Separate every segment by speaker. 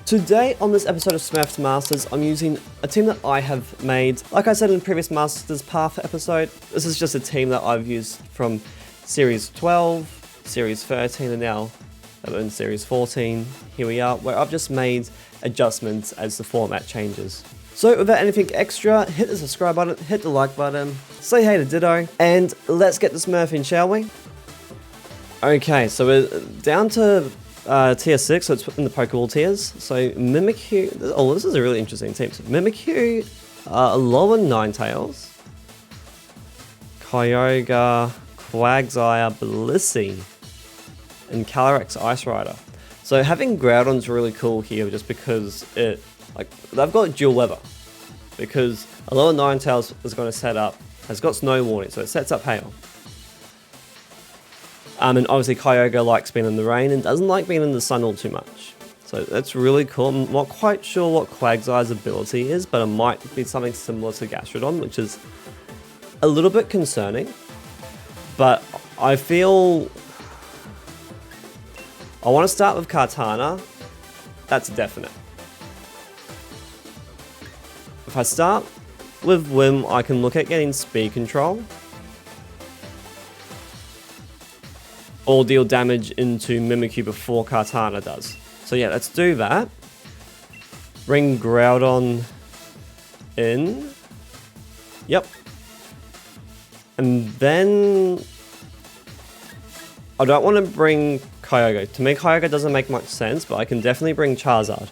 Speaker 1: Today on this episode of Smurfs Masters, I'm using a team that I have made. Like I said in the previous Masters Path episode, this is just a team that I've used from Series 12, Series 13, and now in Series 14. Here we are, where I've just made adjustments as the format changes. So without anything extra, hit the subscribe button, hit the like button, say hey to Ditto, and let's get the Smurfing, shall we? Okay, so we're down to tier 6, so it's in the Pokeball tiers. So Mimikyu, oh, this is a really interesting team. So Mimikyu, lower Ninetales, Kyogre, Quagsire, Blissey, and Calyrex Ice Rider. So having Groudon's really cool here just because it, like, they've got dual weather. Because a lower Ninetales is going to set up, has got Snow Warning, so it sets up Hail. And obviously Kyogre likes being in the rain and doesn't like being in the sun all too much. So that's really cool. I'm not quite sure what Quagsire's ability is, but it might be something similar to Gastrodon, which is a little bit concerning. But I feel I want to start with Kartana. That's a definite. If I start with Whim, I can look at getting speed control. Or deal damage into Mimikyu before Kartana does. So yeah, let's do that. Bring Groudon in. Yep. And then I don't want to bring Kyogre. To me, Kyogre doesn't make much sense, but I can definitely bring Charizard.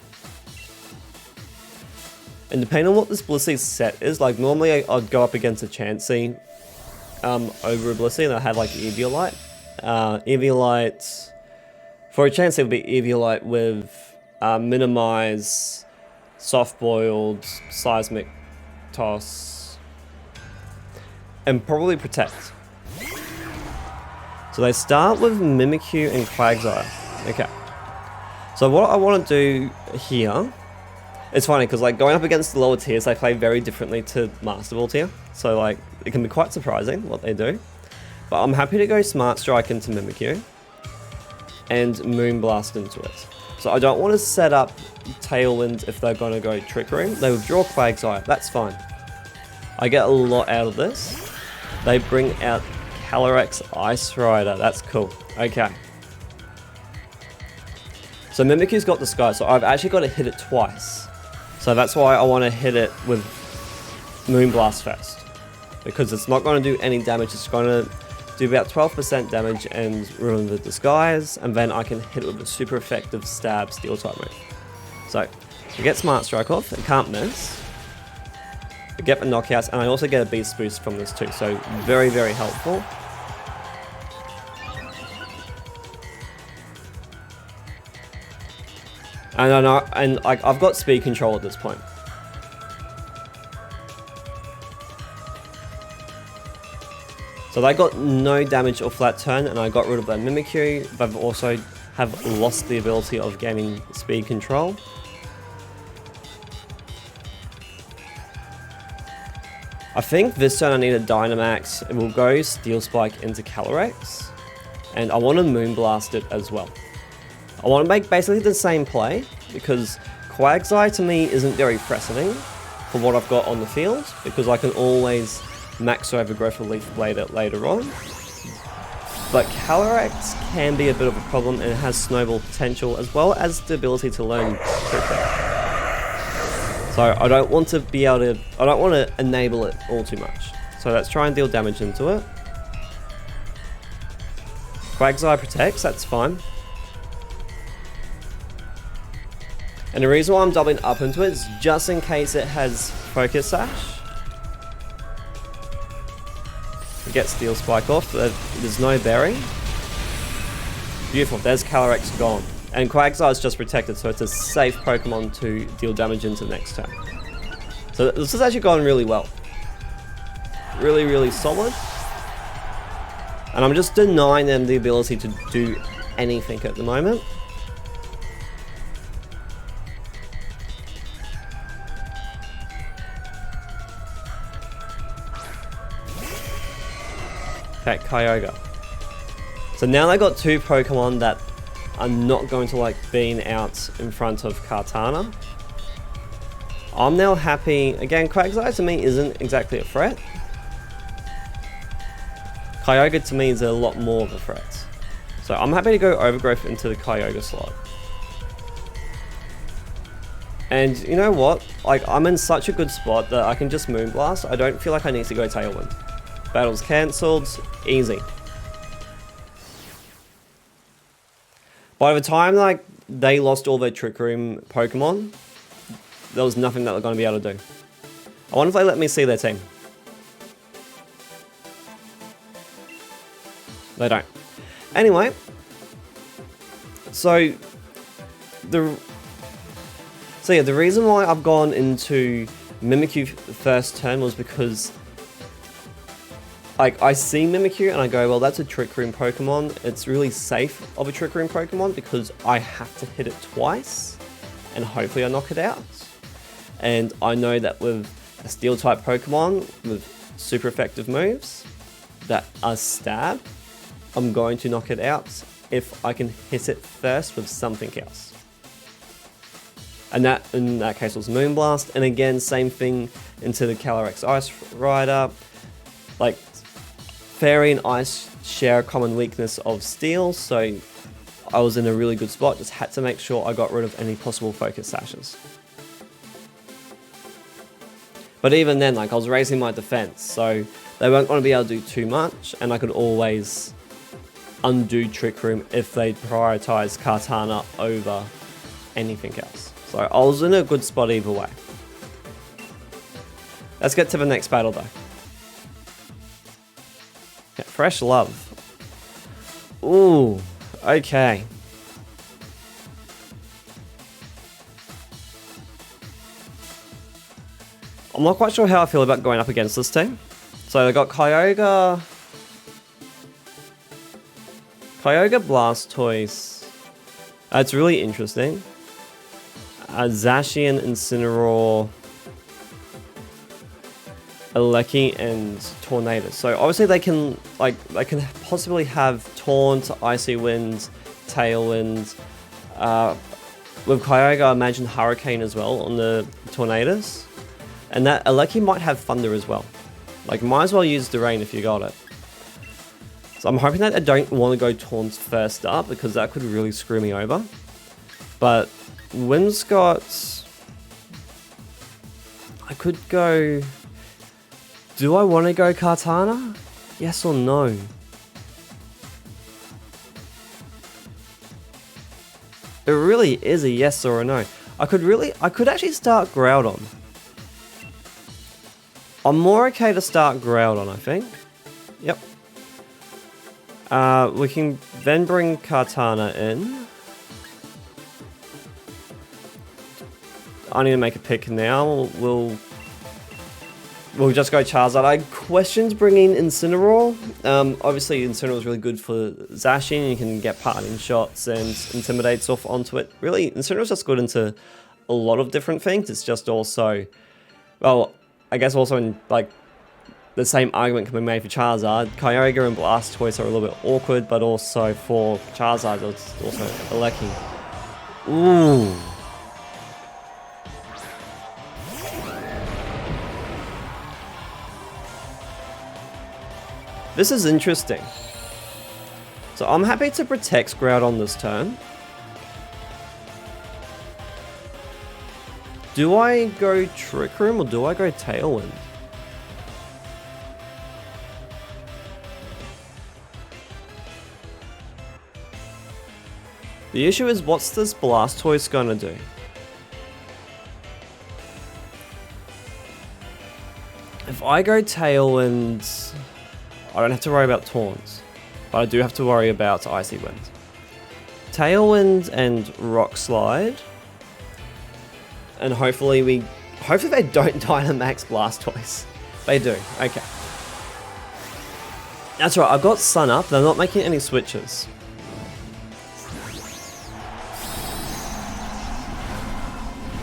Speaker 1: And depending on what this Blissey's set is, like normally I'd go up against a Chansey over a Blissey, and I have like Eviolite. Eviolite, for a chance it would be Eviolite with Minimize, Soft Boiled, Seismic Toss, and probably Protect. So they start with Mimikyu and Quagsire. Okay. So what I want to do here, it's funny because like going up against the lower tiers, they play very differently to Master Ball tier. So like it can be quite surprising what they do. But I'm happy to go Smart Strike into Mimikyu and Moonblast into it. So I don't want to set up Tailwind if they're going to go Trick Room. They withdraw Quagsire, that's fine. I get a lot out of this. They bring out Calyrex Ice Rider, that's cool. Okay. So Mimikyu's got Disguise, so I've actually got to hit it twice. So that's why I want to hit it with Moonblast first. Because it's not going to do any damage, it's going to do about 12% damage and ruin the Disguise, and then I can hit it with a super effective stab steel type move. So, we get Smart Strike off, it can't miss. We get the knockouts, and I also get a Beast Boost from this too, so very, very helpful. And I've got speed control at this point. So they got no damage or flat turn, and I got rid of their Mimikyu. They've also have lost the ability of gaining speed control. I think this turn I need a Dynamax. It will go Steel Spike into Calyrex, and I want to Moonblast it as well. I want to make basically the same play, because Quagsire to me isn't very pressing for what I've got on the field, because I can always max Overgrowth or Leaf Blade it later on. But Calyrex can be a bit of a problem, and it has Snowball potential as well as the ability to learn Trick Room. So I don't want to be able to, I don't want to enable it all too much. So let's try and deal damage into it. Quagsire protects, that's fine. And the reason why I'm doubling up into it is just in case it has Focus Sash. Get Steel Spike off, there's no berry. Beautiful, there's Calyrex gone. And Quagsire is just protected, so it's a safe Pokemon to deal damage into the next turn. So this has actually gone really well. Really, really solid. And I'm just denying them the ability to do anything at the moment. Okay, Kyogre. So now they got two Pokemon that are not going to like being out in front of Kartana. I'm now happy, again, Quagsire to me isn't exactly a threat. Kyogre to me is a lot more of a threat. So I'm happy to go Overgrowth into the Kyogre slot. And you know what? Like, I'm in such a good spot that I can just Moonblast. I don't feel like I need to go Tailwind. Battle's cancelled, easy. By the time like they lost all their Trick Room Pokemon, there was nothing that they're going to be able to do. I wonder if they let me see their team. They don't. Anyway, so the reason why I've gone into Mimikyu first turn was because like I see Mimikyu and I go, well, that's a Trick Room Pokemon. It's really safe of a Trick Room Pokemon because I have to hit it twice and hopefully I knock it out. And I know that with a Steel type Pokemon with super effective moves that are stab, I'm going to knock it out if I can hit it first with something else. And that, in that case, was Moonblast. And again, same thing into the Calyrex Ice Rider. Like, Fairy and Ice share a common weakness of Steel, so I was in a really good spot. Just had to make sure I got rid of any possible Focus Sashes. But even then, like, I was raising my defense, so they weren't going to be able to do too much, and I could always undo Trick Room if they prioritize Kartana over anything else. So I was in a good spot either way. Let's get to the next battle though. Okay, Fresh Love. Ooh, okay. I'm not quite sure how I feel about going up against this team. So they got Kyogre, Blastoise. It's really interesting. Zacian, Incineroar, Alecki, and Tornadus. So obviously they can possibly have Taunt, Icy Wind, Tailwind. With Kyogre, I imagine Hurricane as well on the Tornadus. And that Alecki might have Thunder as well. Like, might as well use the Rain if you got it. So I'm hoping that I don't want to go Taunt first up, because that could really screw me over. But Whimsicott, I could go... Do I want to go Kartana? Yes or no? It really is a yes or a no. I could actually start Groudon. I'm more okay to start Groudon, I think. Yep. We can then bring Kartana in. I need to make a pick now. We'll just go Charizard. I questioned bringing Incineroar. Obviously, Incineroar is really good for Zacian. You can get parting shots and intimidates off onto it. Really, Incineroar is just good into a lot of different things. It's just also, well, I guess also in like the same argument can be made for Charizard. Kyogre and Blastoise are a little bit awkward, but also for Charizard, it's also Alecki. Ooh. This is interesting. So I'm happy to protect Groudon this turn. Do I go Trick Room or do I go Tailwind? The issue is, what's this Blastoise gonna do? If I go Tailwind, I don't have to worry about Taunts, but I do have to worry about Icy Wind. Tailwind and Rock Slide. And hopefully they don't Dynamax Blastoise. They do, okay. That's right, I've got Sun up, they're not making any switches.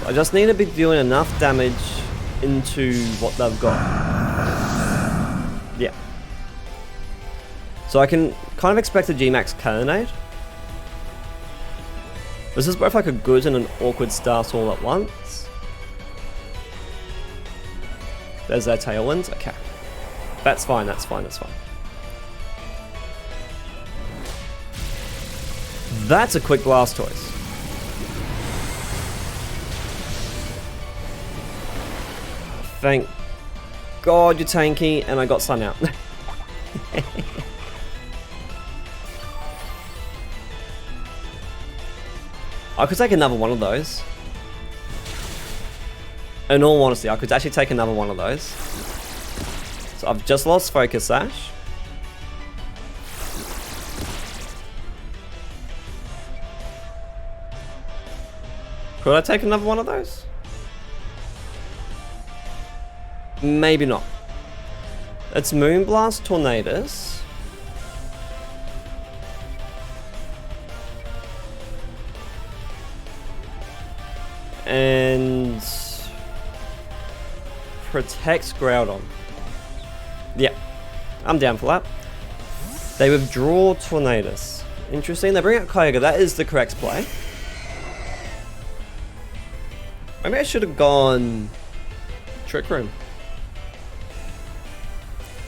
Speaker 1: I just need to be doing enough damage into what they've got. Yeah. So I can kind of expect a G-Max Cannonade. This is both like a good and an awkward start all at once. There's their Tailwind. Okay. That's fine, that's fine, that's fine. That's a quick Blastoise. Thank God you're tanky, and I got Sun out. I could take another one of those. In all honesty, I could actually take another one of those. So I've just lost Focus Sash. Could I take another one of those? Maybe not. It's Moonblast Tornadus. And protects Groudon. Yeah, I'm down for that. They withdraw Tornadus. Interesting. They bring out Kyogre. That is the correct play. Maybe I should have gone Trick Room.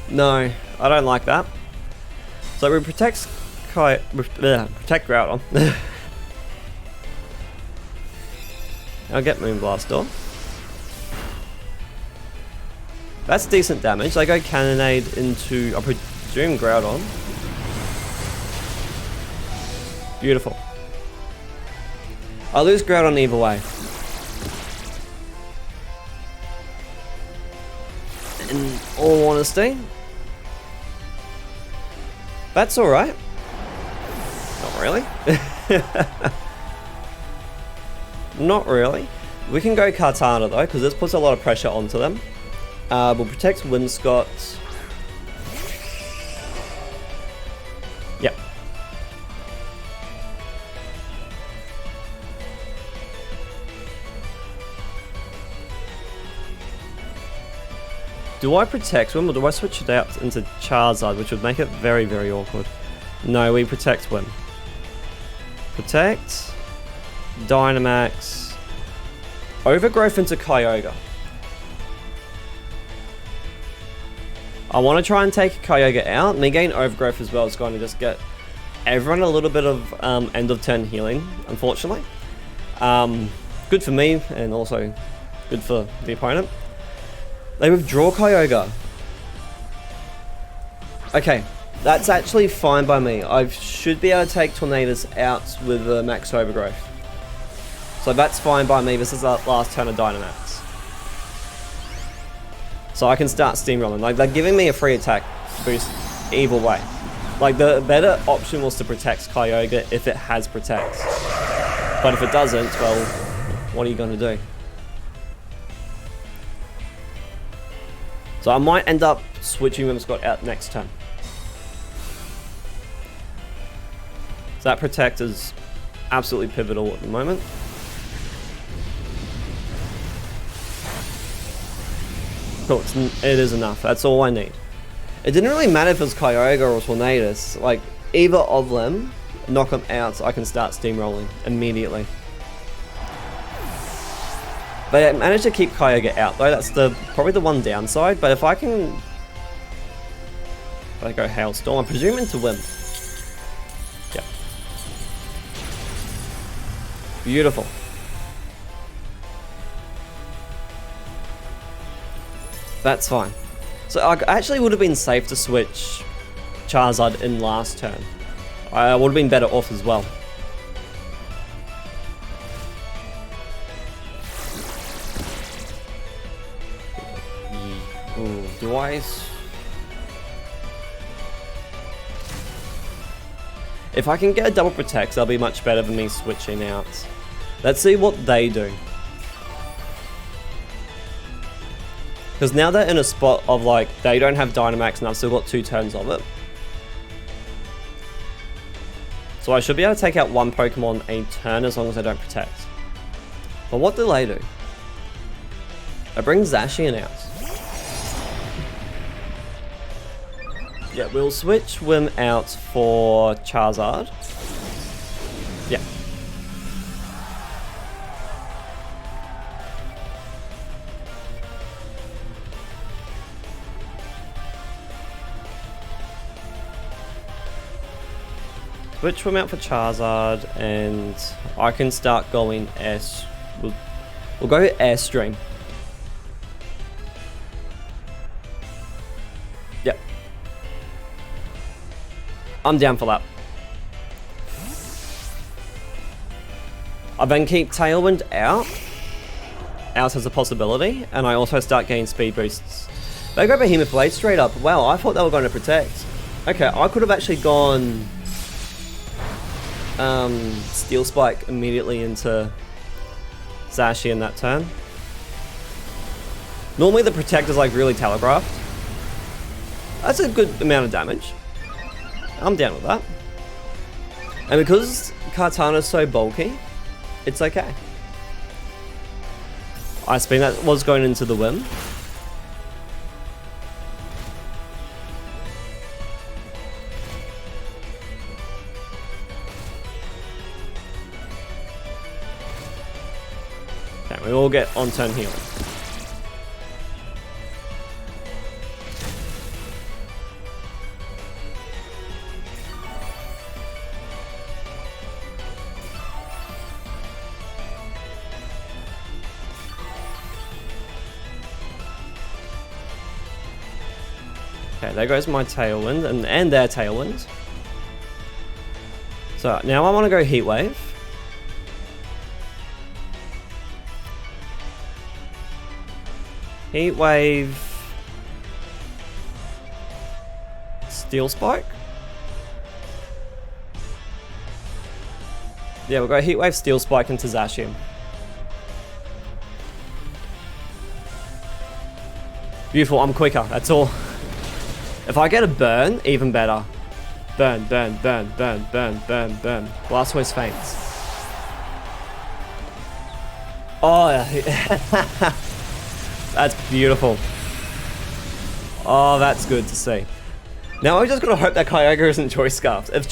Speaker 1: No, I don't like that. So we protect protect Groudon. I'll get Moonblast. That's decent damage. I go Cannonade into, I presume, Groudon. Beautiful. I lose Groudon either way. In all honesty, that's alright. Not really. Not really. We can go Kartana though, because this puts a lot of pressure onto them. We'll protect Winscott. Yep. Do I protect Wim, or do I switch it out into Charizard, which would make it very, very awkward? No, we protect Wim. Protect. Dynamax. Overgrowth into Kyogre. I want to try and take Kyogre out. Me gain Overgrowth as well is going to just get everyone a little bit of end of turn healing, unfortunately. Good for me, and also good for the opponent. They withdraw Kyogre. Okay, that's actually fine by me. I should be able to take Tornadus out with the max Overgrowth. So that's fine by me. This is the last turn of Dynamax. So I can start steamrolling. Like, they're giving me a free attack boost either way. Like, the better option was to protect Kyogre if it has Protect. But if it doesn't, well, what are you going to do? So I might end up switching Whimsicott out next turn. So that Protect is absolutely pivotal at the moment. Cool, it is enough. That's all I need. It didn't really matter if it was Kyogre or Tornadus. Like, either of them, knock them out so I can start steamrolling immediately. But I managed to keep Kyogre out though. That's probably the one downside. But if I can... If I go Hailstorm, I presume into Wim. Yep. Beautiful. That's fine. So I actually would have been safe to switch Charizard in last turn. I would have been better off as well. Ooh, do I... If I can get a double protect, that'll be much better than me switching out. Let's see what they do. Because now they're in a spot of like, they don't have Dynamax and I've still got 2 turns of it. So I should be able to take out one Pokemon a turn as long as I don't protect. But what do they do? I bring Zacian out. Yeah, we'll switch Wim out for Charizard. Yeah. switch Wim out for Charizard, and I can start going S. We'll go Airstream. Yep. I'm down for that. I then keep Tailwind out as a possibility, and I also start getting speed boosts. They go Behemoth Blade straight up. Wow, I thought they were going to protect. Okay, I could have actually gone Steel Spike immediately into Zacian that turn. Normally the protect is like really telegraphed. That's a good amount of damage. I'm down with that. And because Kartana is so bulky, it's okay. Ice Beam, that was going into the Wim. Okay, we all get on-turn healing. Okay, there goes my Tailwind and their Tailwind. So now I want to go Heat Wave. Heat Wave. Steel Spike. Yeah, we'll go Heat Wave, Steel Spike into Zacian. Beautiful, I'm quicker, that's all. If I get a burn, even better. Burn, burn, burn, burn, burn, burn, burn. Blastoise faints. Oh, that's beautiful. Oh, that's good to see. Now I just gotta hope that Kyogre isn't Choice Scarfed. If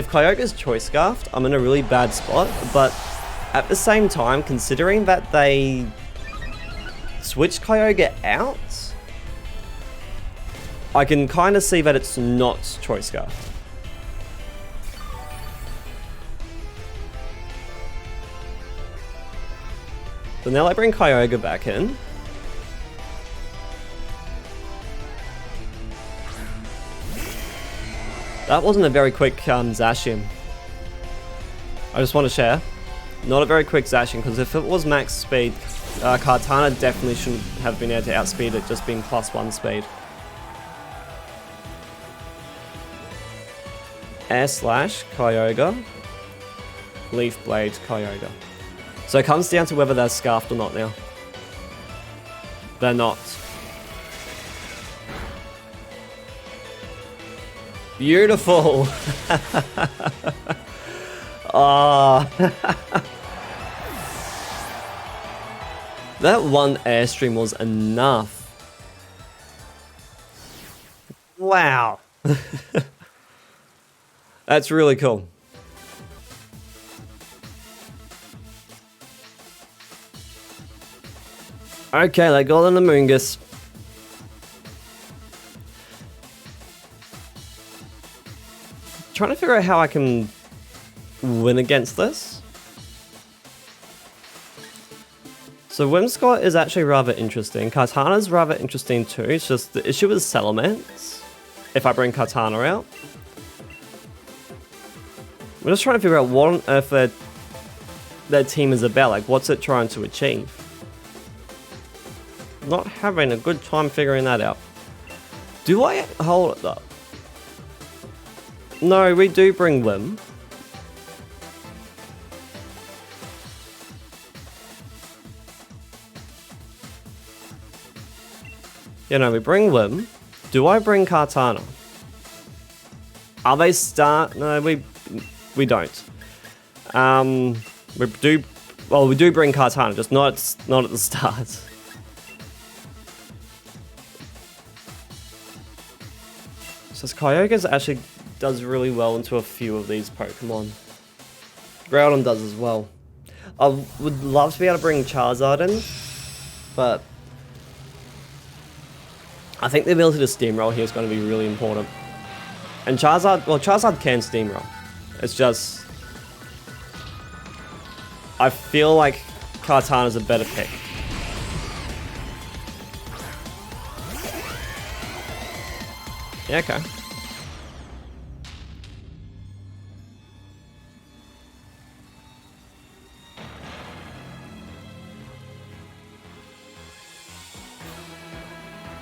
Speaker 1: Kyogre's Choice Scarfed, I'm in a really bad spot. But at the same time, considering that they switched Kyogre out, I can kind of see that it's not Choice Scarf. So now I bring Kyogre back in. That wasn't a very quick Zacian. I just want to share. Not a very quick Zacian, because if it was max speed, Kartana definitely shouldn't have been able to outspeed it, just being +1 speed. Air Slash, Kyogre. Leaf Blade, Kyogre. So it comes down to whether they're scarfed or not now. They're not. Beautiful! Ah. That one Airstream was enough. Wow. That's really cool. Okay, they got on the Moongus. Trying to figure out how I can win against this. So Whimsicott is actually rather interesting. Kartana's rather interesting too. It's just the issue with Salamence. If I bring Kartana out. I'm just trying to figure out what on earth their team is about. Like, what's it trying to achieve? Not having a good time figuring that out. Do I hold it up? No, we do bring Wim. Yeah, no, we bring Wim. Do I bring Kartana? Are they start? No, we don't. We do. Well, we do bring Kartana, just not at the start. So Kyogre actually does really well into a few of these Pokemon. Groudon does as well. I would love to be able to bring Charizard in, but I think the ability to Steamroll here is going to be really important. And Charizard, well, Charizard can Steamroll. It's just... I feel like Kartana's a better pick. Yeah, okay.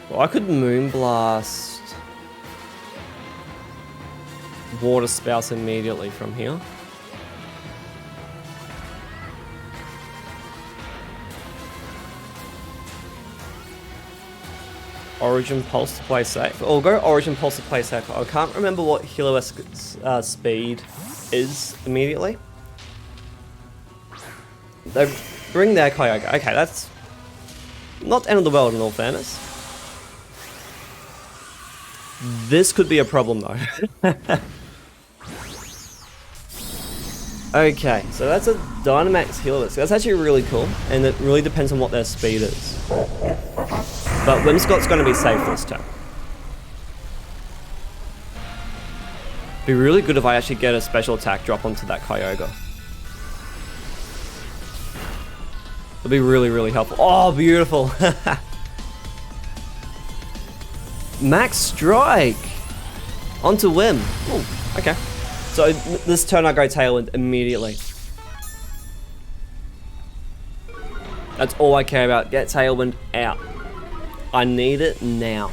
Speaker 1: Well, I could Moonblast Water Spout immediately from here. Origin Pulse to play safe. Or go Origin Pulse to play safe. I can't remember what Helios's speed is immediately. They bring their Kyogre. Okay, that's not the end of the world in all fairness. This could be a problem though. Okay, so that's a Dynamax Helios. That's actually really cool, and it really depends on what their speed is. But Whimsicott's going to be safe this turn. Be really good if I actually get a special attack drop onto that Kyogre. It'll be really, really helpful. Oh, beautiful. Max Strike! Onto Whim. Ooh, okay. So this turn I go Tailwind immediately. That's all I care about. Get Tailwind out. I need it now.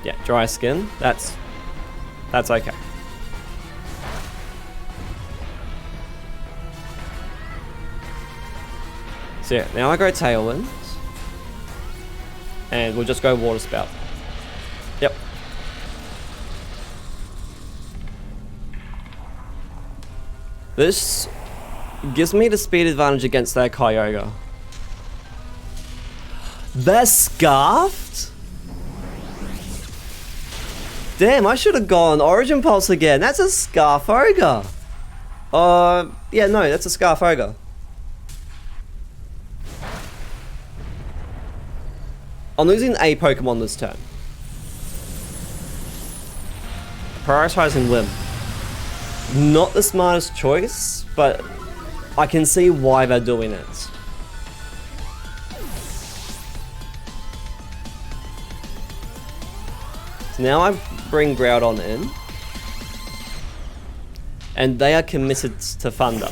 Speaker 1: Yeah, dry skin. That's okay. So yeah, now I go Tailwind. And we'll just go Water Spout. Yep. This gives me the speed advantage against their Kyogre. They're Scarfed? Damn, I should have gone Origin Pulse again. That's a Scarfogre. Yeah, no, that's a Scarfogre. I'm losing a Pokemon this turn. Prioritizing Whim. Not the smartest choice, but I can see why they're doing it. So now I bring Groudon in. And they are committed to Thunder.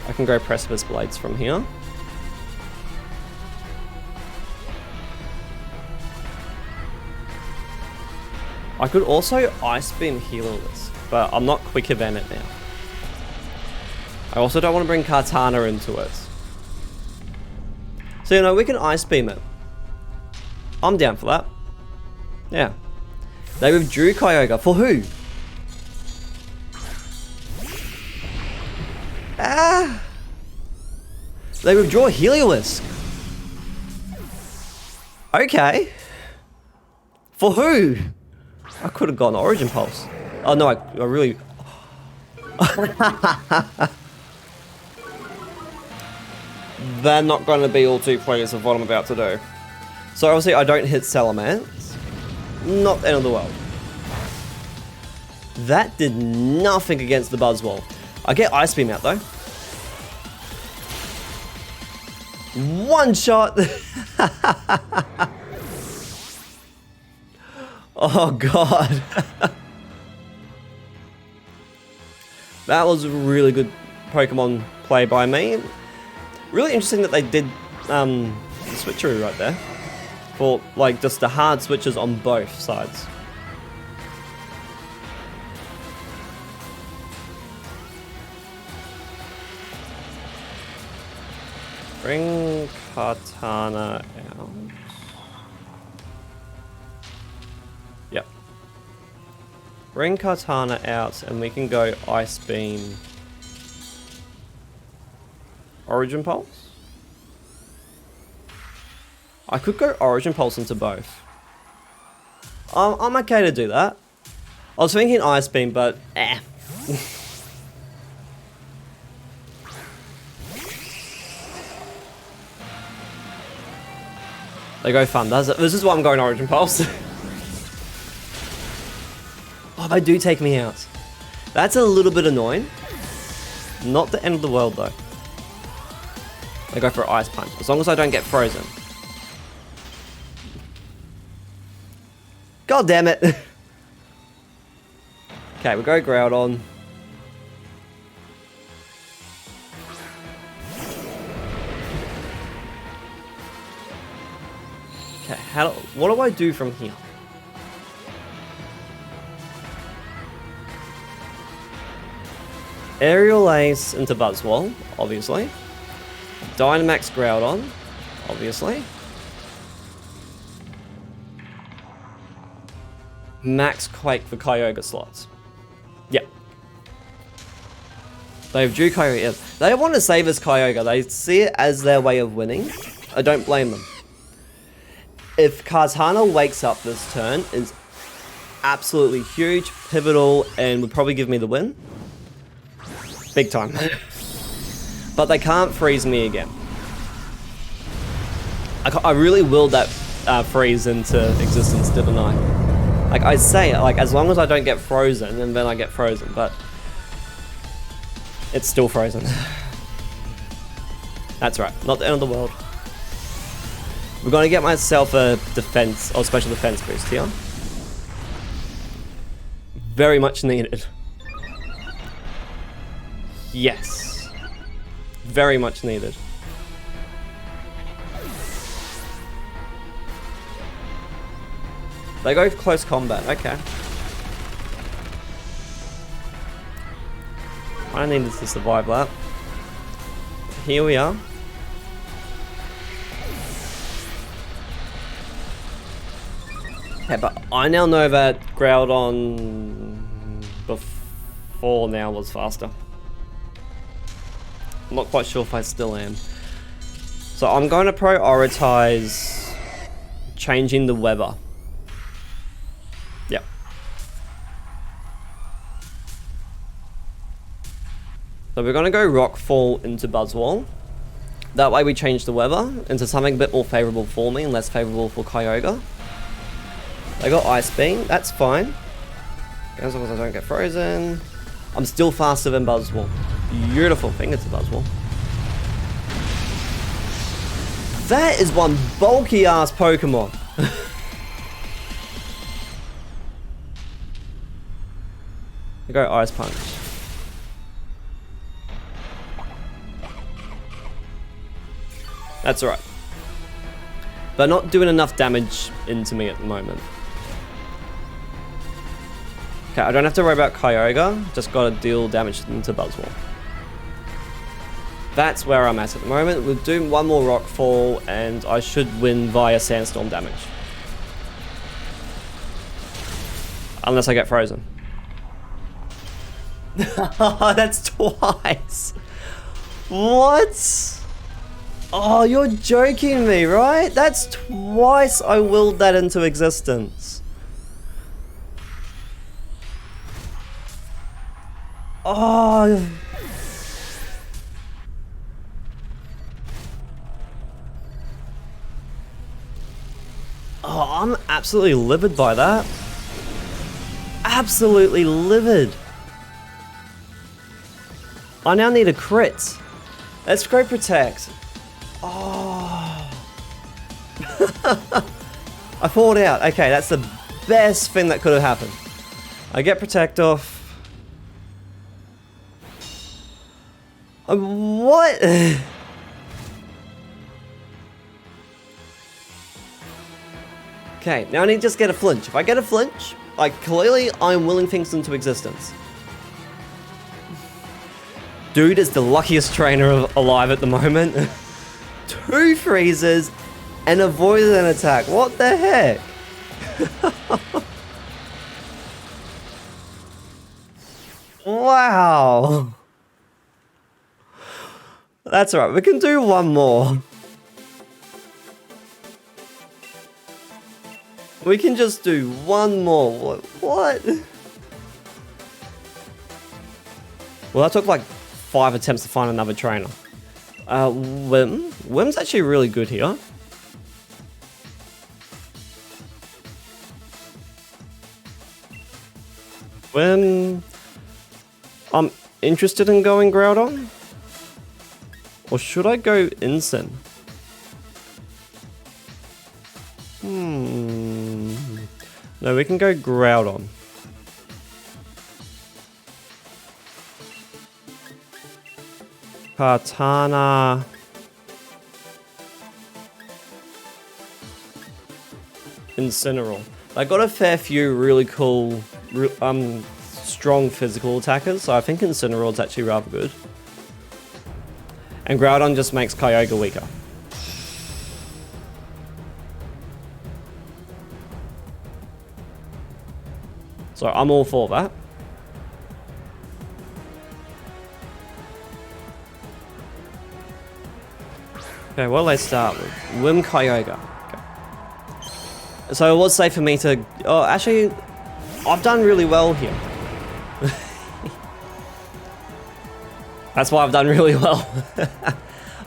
Speaker 1: I can go Precipice Blades from here. I could also Ice Beam Helios, but I'm not quicker than it now. I also don't want to bring Kartana into it. So, you know, we can Ice Beam it. I'm down for that. Yeah. They withdrew Kyogre. For who? Ah! They withdraw Heliolisk. Okay. For who? I could have gone Origin Pulse. Oh no, I really... They're not going to be all too pleased with what I'm about to do. So obviously I don't hit Salamence. Not the end of the world. That did nothing against the Buzzwole. I get Ice Beam out though. One shot! Oh god. That was a really good Pokemon play by me. Really interesting that they did the switcheroo right there. For like just the hard switches on both sides. Bring Kartana out. Yep. Bring Kartana out and we can go Ice Beam. Origin Pulse? I could go Origin Pulse into both. I'm okay to do that. I was thinking Ice Beam, but They go fun, does it? This is why I'm going Origin Pulse. Oh, they do take me out. That's a little bit annoying. Not the end of the world, though. They go for Ice Punch, as long as I don't get frozen. God damn it. Okay, we go Groudon. Okay, what do I do from here? Aerial Ace into Buzzwole, obviously. Dynamax Groudon, obviously. Max Quake for Kyogre slots. Yep. They've drew Kyogre. They want to save us Kyogre. They see it as their way of winning. I don't blame them. If Kartana wakes up this turn, is absolutely huge, pivotal, and would probably give me the win. Big time. But they can't freeze me again. I really willed that freeze into existence, didn't I? Like I say, like as long as I don't get frozen, and then I get frozen, but it's still frozen. That's right, not the end of the world. We're gonna get myself a defense or special defense boost here. Very much needed. Yes. Very much needed. They go close combat, okay. I needed to survive that. Here we are. Okay, but I now know that Groudon before now was faster. I'm not quite sure if I still am. So I'm going to prioritize changing the weather. Yep. So we're going to go Rockfall into Buzzwole. That way we change the weather into something a bit more favourable for me and less favourable for Kyogre. They got Ice Beam, that's fine. As long as I don't get frozen. I'm still faster than Buzzwole. Beautiful thing, it's a Buzzwole. That is one bulky ass Pokemon. You go Ice Punch. That's alright. But not doing enough damage into me at the moment. Okay, I don't have to worry about Kyogre, just gotta deal damage into Buzzwole. That's where I'm at the moment. We'll do one more Rockfall and I should win via Sandstorm damage. Unless I get frozen. That's twice. What? Oh, you're joking me, right? That's twice I willed that into existence. Oh. Oh, I'm absolutely livid by that. Absolutely livid. I now need a crit. Let's go Protect. Oh. I fought out. Okay, that's the best thing that could have happened. I get Protect off. What? Okay, now I need to just get a flinch. If I get a flinch, like clearly I'm willing things into existence. Dude is the luckiest trainer alive at the moment. 2 freezes and avoided an attack. What the heck? Wow. That's alright, we can do one more. We can just do one more. What? Well, that took like 5 attempts to find another trainer. Wim's actually really good here. When I'm interested in going Groudon, or should I go Incin? No, we can go Groudon. Kartana. Incineroar. I got a fair few really cool, strong physical attackers, so I think Incineroar is actually rather good. And Groudon just makes Kyogre weaker. So I'm all for that. Okay, what will I start with? Wim Kyogre. Okay. So it was safe for me to... Oh, actually, I've done really well here. That's why I've done really well.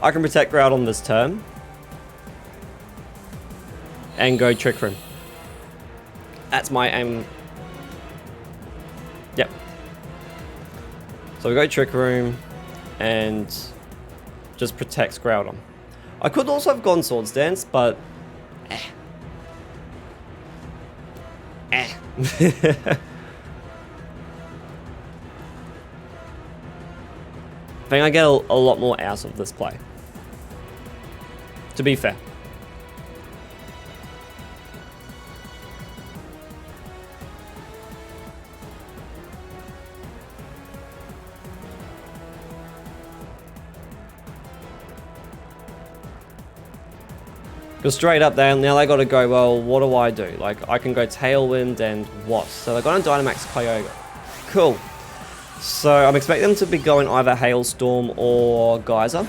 Speaker 1: I can protect Groudon this turn. And go Trick Room. That's my aim. Yep. So we go Trick Room and just protects Groudon. I could also have gone Swords Dance, but I think I get a lot more out of this play, to be fair. Because straight up there, now they got to go, well, what do I do? Like, I can go Tailwind and what? So they're going to Dynamax Kyogre. Cool. So I'm expecting them to be going either Hailstorm or Geyser.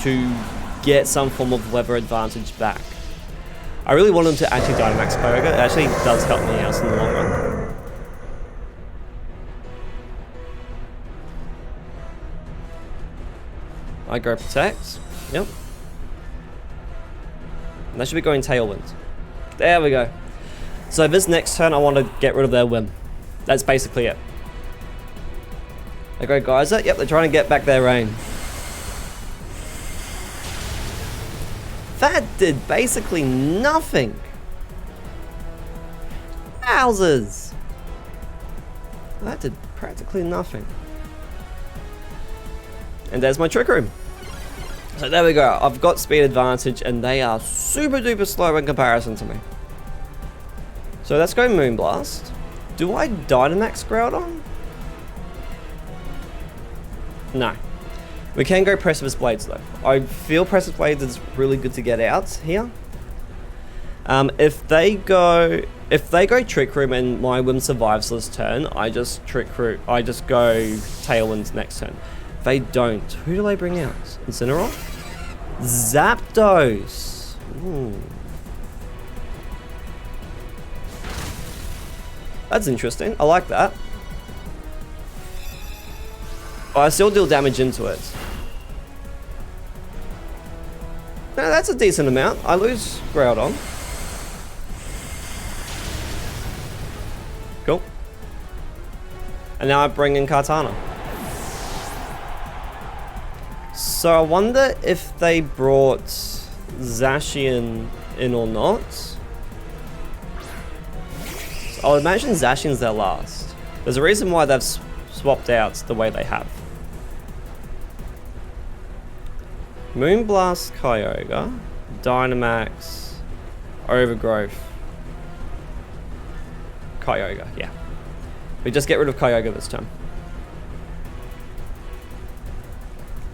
Speaker 1: To get some form of weather advantage back. I really want them to actually Dynamax Kyogre. It actually does help me out in the long run. I go Protect. Yep. And they should be going Tailwind. There we go. So this next turn, I want to get rid of their Whim. That's basically it. They go Geyser. Yep, they're trying to get back their rain. That did basically nothing. Wowzers. That did practically nothing. And there's my Trick Room. So there we go, I've got speed advantage and they are super duper slow in comparison to me. So let's go Moonblast. Do I Dynamax Groudon? No. We can go Precipice Blades though. I feel Precipice Blades is really good to get out here. If they go Trick Room and my Whim survives this turn, I just go Tailwind next turn. If they don't, who do they bring out? Incineroar? Zapdos! Ooh. That's interesting, I like that. But I still deal damage into it. No, that's a decent amount. I lose Groudon. Cool. And now I bring in Kartana. So I wonder if they brought Zacian in or not. So I would imagine Zacian's their last. There's a reason why they've swapped out the way they have. Moonblast Kyogre, Dynamax, Overgrowth, Kyogre, yeah. We just get rid of Kyogre this time.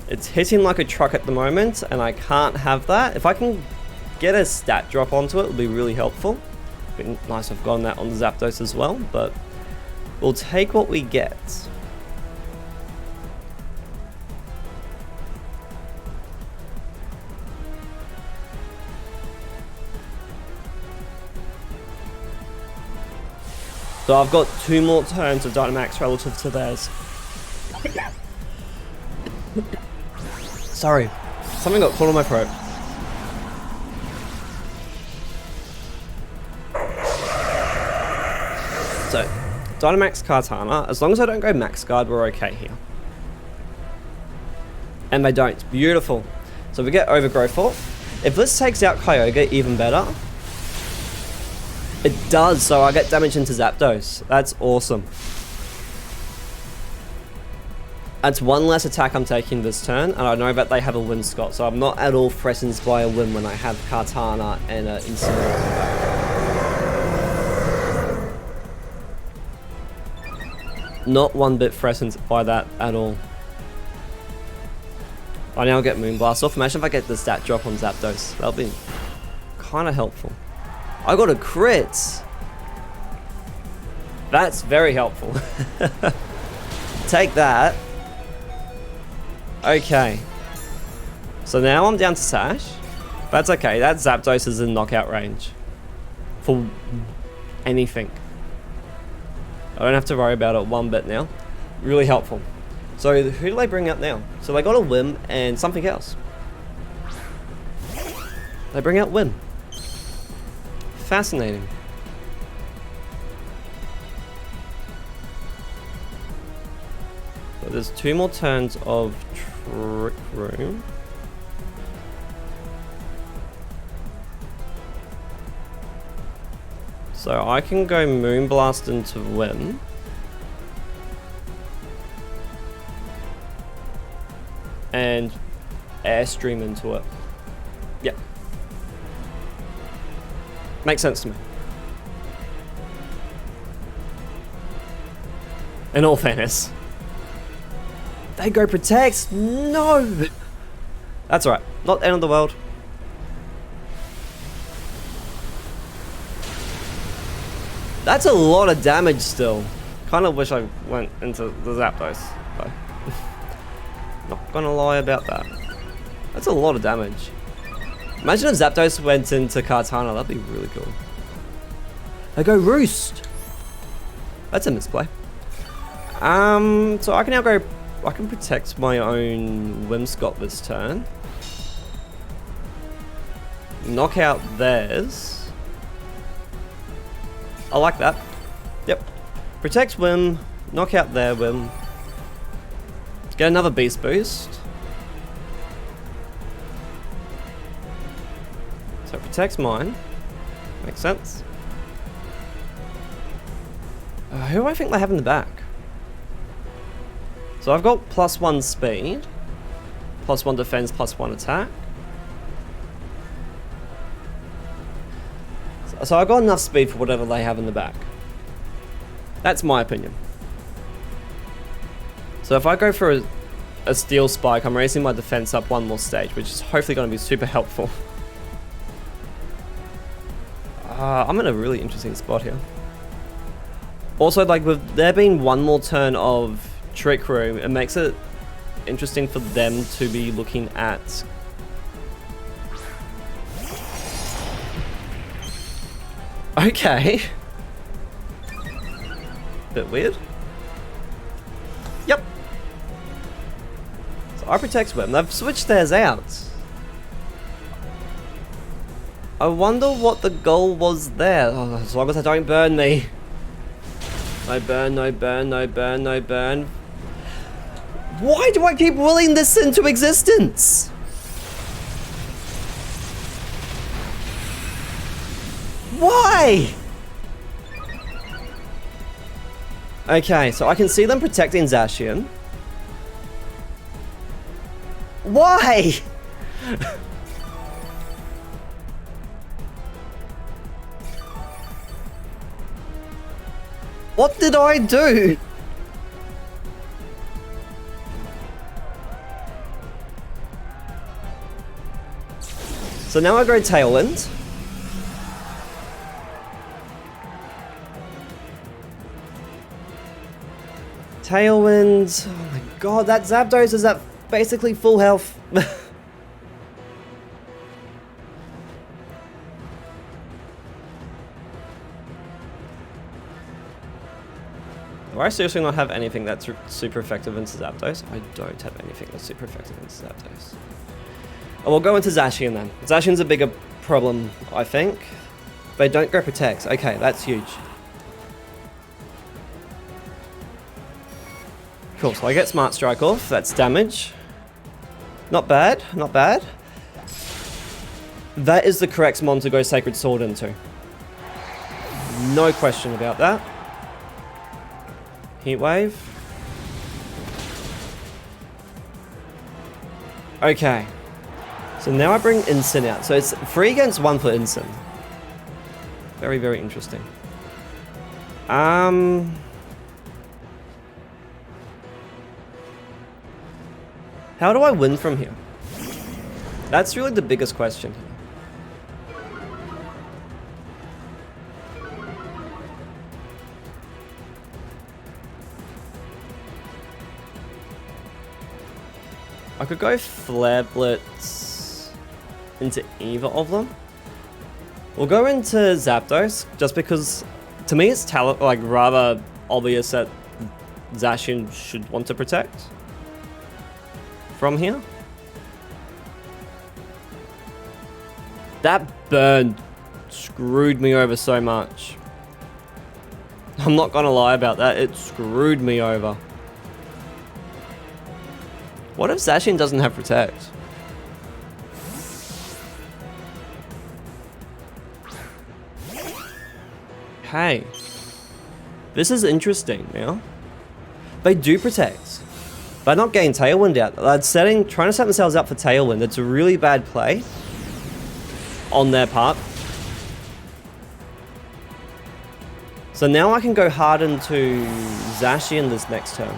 Speaker 1: It's hitting like a truck at the moment, and I can't have that. If I can get a stat drop onto it, it would be really helpful. It'd be nice if I've gotten that on the Zapdos as well, but we'll take what we get. So I've got 2 more turns of Dynamax relative to theirs. Sorry, something got caught on my throat. So, Dynamax Kartana, as long as I don't go Max Guard, we're okay here. And they don't. Beautiful. So we get Overgrowth off. If this takes out Kyogre, even better. It does, so I get damage into Zapdos. That's awesome. That's one less attack I'm taking this turn, and I know that they have a Winscott, so I'm not at all threatened by a win when I have Kartana and an Incineroar back. Not one bit threatened by that at all. I now get Moonblast off. Imagine if I get the stat drop on Zapdos. That'll be kind of helpful. I got a crit! That's very helpful. Take that. Okay. So now I'm down to Sash. That's okay. That Zapdos is in knockout range. For anything. I don't have to worry about it one bit now. Really helpful. So who do they bring out now? So they got a Whim and something else. They bring out Whim. Fascinating. So there's 2 more turns of Trick Room. So I can go Moonblast into Whim. And Airstream into it. Yep. Makes sense to me. In all fairness. They go Protect! No! That's alright. Not the end of the world. That's a lot of damage still. Kind of wish I went into the Zapdos, though. Not gonna lie about that. That's a lot of damage. Imagine if Zapdos went into Kartana, that'd be really cool. They go Roost! That's a misplay. So I can now go... I can protect my own Whimsicott this turn. Knock out theirs. I like that. Yep. Protect Whim, knock out their Whim. Get another Beast Boost. So it protects mine. Makes sense. Who do I think they have in the back? So I've got +1 speed, +1 defense, +1 attack. So I've got enough speed for whatever they have in the back. That's my opinion. So if I go for a Steel Spike, I'm raising my defense up 1 more stage, which is hopefully going to be super helpful. I'm in a really interesting spot here. Also, like, with there being 1 more turn of Trick Room, it makes it interesting for them to be looking at... Okay. Bit weird. Yep. So I protect Whim. They've switched theirs out. I wonder what the goal was there. Oh, as long as I don't burn me. No burn, no burn, no burn, no burn. Why do I keep willing this into existence? Why? Okay, so I can see them protecting Zacian. Why? What did I do? So now I go Tailwind. Tailwind. Oh my god, that Zapdos is at basically full health. Do I seriously not have anything that's super effective into Zapdos? I don't have anything that's super effective into Zapdos. Oh, we'll go into Zacian then. Zacian's a bigger problem, I think. They don't go Protect. Okay, that's huge. Cool, so I get Smart Strike off. That's damage. Not bad, not bad. That is the correct mon to go Sacred Sword into. No question about that. Heat Wave. Okay. So now I bring Incin out. So it's 3 against 1 for Incin. Very, very interesting. How do I win from here? That's really the biggest question here. I could go Flare Blitz into either of them. We'll go into Zapdos, just because to me it's rather obvious that Zacian should want to protect from here. That burn screwed me over so much. I'm not gonna lie about that, it screwed me over. What if Zacian doesn't have protect? Hey, this is interesting now. They do protect, but not getting Tailwind out. They're trying to set themselves up for Tailwind. It's a really bad play on their part. So now I can go hard into Zacian this next turn.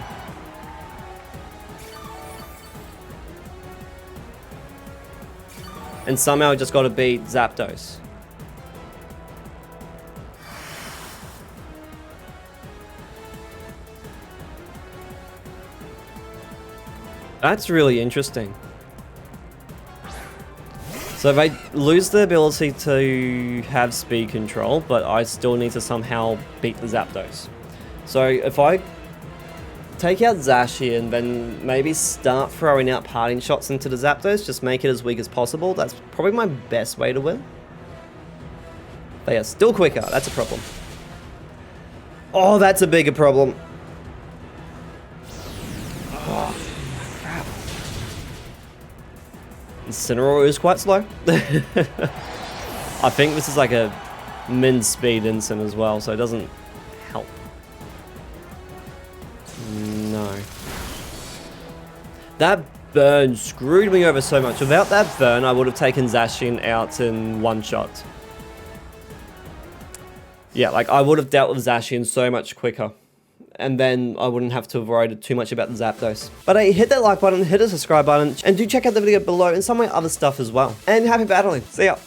Speaker 1: And somehow I just got to beat Zapdos. That's really interesting. So they lose the ability to have speed control, but I still need to somehow beat the Zapdos. So if I take out Zacian, then maybe start throwing out parting shots into the Zapdos, just make it as weak as possible. That's probably my best way to win. They are still quicker, that's a problem. Oh, that's a bigger problem. Oh, crap. Incineroar is quite slow. I think this is like a min speed Incin as well, so it doesn't help. No. That burn screwed me over so much. Without that burn, I would have taken Zacian out in one shot. Yeah, like I would have dealt with Zacian so much quicker. And then I wouldn't have to have worried too much about the Zapdos. But hey, hit that like button, hit the subscribe button, and do check out the video below and some of my other stuff as well. And happy battling. See ya.